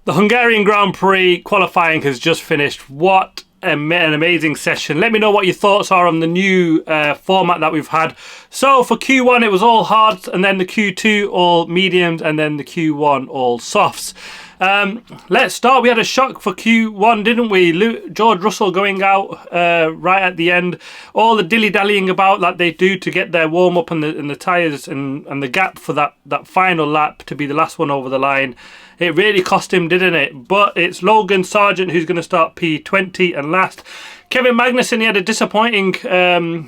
The Hungarian Grand Prix qualifying has just finished. What an amazing session. Let me know what your thoughts are on the new format that we've had. So for Q1 it was all hards, and then the Q2 all mediums, and then the Q1 all softs. Let's start. We had a shock for Q1, didn't we? George Russell going out right at the end. All the dilly-dallying about that they do to get their warm-up and the tyres and the gap for that final lap to be the last one over the line. It really cost him, didn't it? But it's Logan Sargent who's going to start P20 and last. Kevin Magnussen, he had a disappointing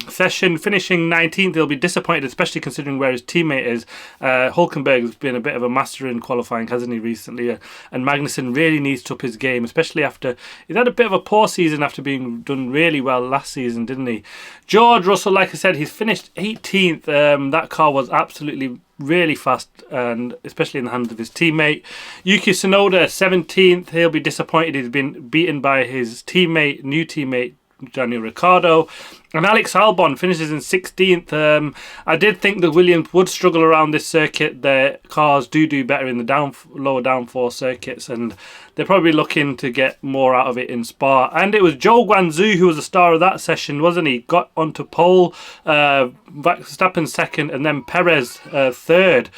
session, finishing 19th. He'll be disappointed, especially considering where his teammate is. Hulkenberg's been a bit of a master in qualifying, hasn't he, recently? And Magnussen really needs to up his game, especially after... He's had a bit of a poor season after being done really well last season, didn't he? George Russell, like I said, he's finished 18th. That car was absolutely really fast, and especially in the hands of his teammate. Yuki Tsunoda 17th. He'll be disappointed. He's been beaten by his new teammate Daniel Ricciardo. And Alex Albon finishes in 16th. I did think the Williams would struggle around this circuit. Their cars do better in the lower downforce circuits, and they're probably looking to get more out of it in Spa. And it was Zhou Guanyu who was the star of that session, wasn't he? Got onto pole, Verstappen second, and then Perez third.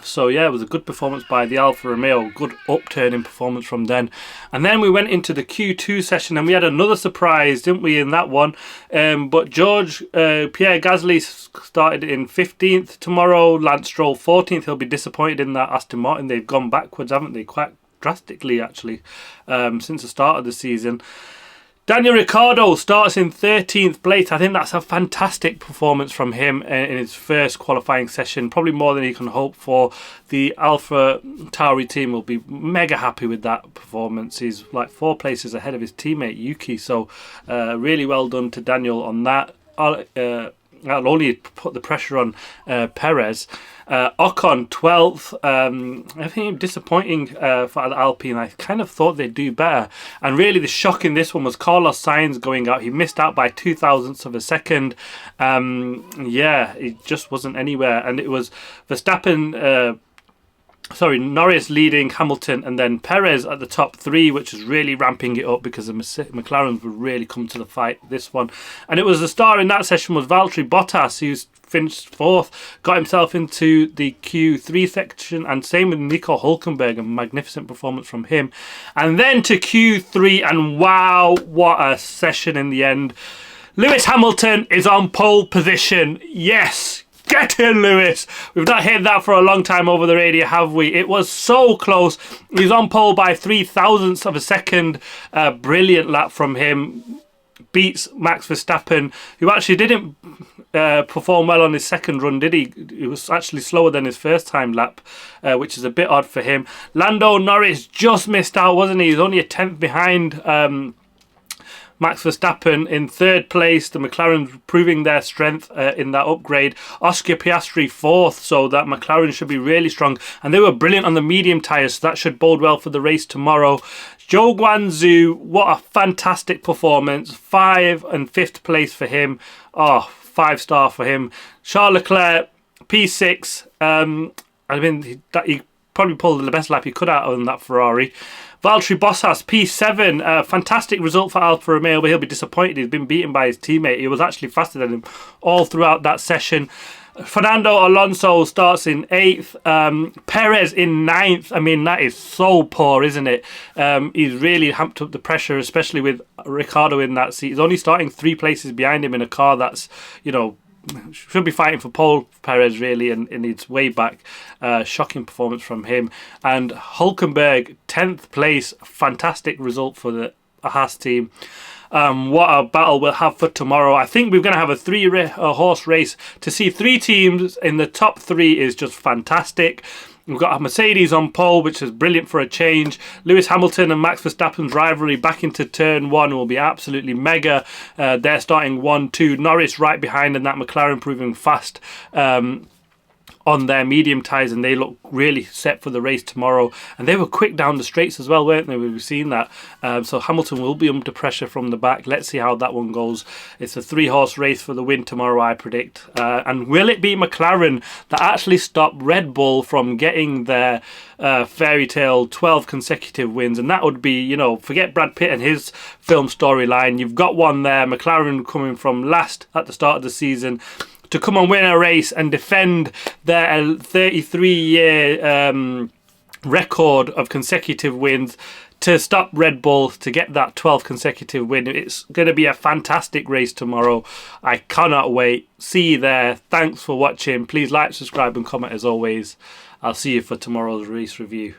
So yeah, it was a good performance by the Alfa Romeo, good upturning performance from then. And then we went into the Q2 session and we had another surprise, didn't we, in that one? But Pierre Gasly started in 15th tomorrow, Lance Stroll 14th. He'll be disappointed in that Aston Martin. They've gone backwards, haven't they? Quite drastically, actually, since the start of the season. Daniel Ricciardo starts in 13th place. I think that's a fantastic performance from him in his first qualifying session. Probably more than he can hope for. The Alpha Tauri team will be mega happy with that performance. He's like 4 places ahead of his teammate Yuki. So really well done to Daniel on that. That'll only put the pressure on Perez. Ocon 12th. I think disappointing for Alpine. I kind of thought they'd do better. And really the shock in this one was Carlos Sainz going out. He missed out by 0.02 of a second. Yeah, it just wasn't anywhere. And it was Verstappen... Norris leading Hamilton, and then Perez at the top 3, which is really ramping it up because the McLaren would really come to the fight this one. And it was the star in that session was Valtteri Bottas, who's finished 4th, got himself into the Q3 section, and same with Nico Hulkenberg, a magnificent performance from him. And then to Q3, and wow, what a session in the end. Lewis Hamilton is on pole position. Yes! Get in, Lewis! We've not heard that for a long time over the radio, have we? It was so close. He's on pole by 0.03 of a second. Brilliant lap from him. Beats Max Verstappen, who actually didn't perform well on his second run, did he? He was actually slower than his first time lap, which is a bit odd for him. Lando Norris just missed out, wasn't he? He's only a 10th behind Max Verstappen in 3rd place. The McLaren proving their strength in that upgrade. Oscar Piastri 4th, so that McLaren should be really strong. And they were brilliant on the medium tyres, so that should bode well for the race tomorrow. Zhou Guanyu, what a fantastic performance. 5th and 5th place for him. Oh, 5-star for him. Charles Leclerc, P6. I mean, he probably pulled the best lap he could out of that Ferrari. Valtteri Bottas, P7, fantastic result for Alfa Romeo, but he'll be disappointed. He's been beaten by his teammate. He was actually faster than him all throughout that session. Fernando Alonso starts in 8th. Perez in 9th. I mean, that is so poor, isn't it? He's really amped up the pressure, especially with Ricciardo in that seat. He's only starting 3 places behind him in a car that's, you know, should be fighting for pole, Perez, really, and needs way back. Shocking performance from him. And Hulkenberg, 10th place. Fantastic result for the Haas team. What a battle we'll have for tomorrow. I think we're going to have a 3-horse race. To see 3 teams in the top 3 is just fantastic. We've got a Mercedes on pole, which is brilliant for a change. Lewis Hamilton and Max Verstappen's rivalry back into turn 1 will be absolutely mega. They're starting 1-2. Norris right behind, and that McLaren proving fast. on their medium tyres, and they look really set for the race tomorrow. And they were quick down the straights as well, weren't they? We've seen that. So Hamilton will be under pressure from the back. Let's see how that one goes. It's a 3-horse race for the win tomorrow, I predict. And will it be McLaren that actually stop Red Bull from getting their fairy tale 12 consecutive wins? And that would be, you know, forget Brad Pitt and his film storyline. You've got one there, McLaren coming from last at the start of the season, to come and win a race and defend their 33-year record of consecutive wins, to stop Red Bull to get that 12th consecutive win. It's going to be a fantastic race tomorrow. I cannot wait. See you there. Thanks for watching. Please like, subscribe and comment as always. I'll see you for tomorrow's race review.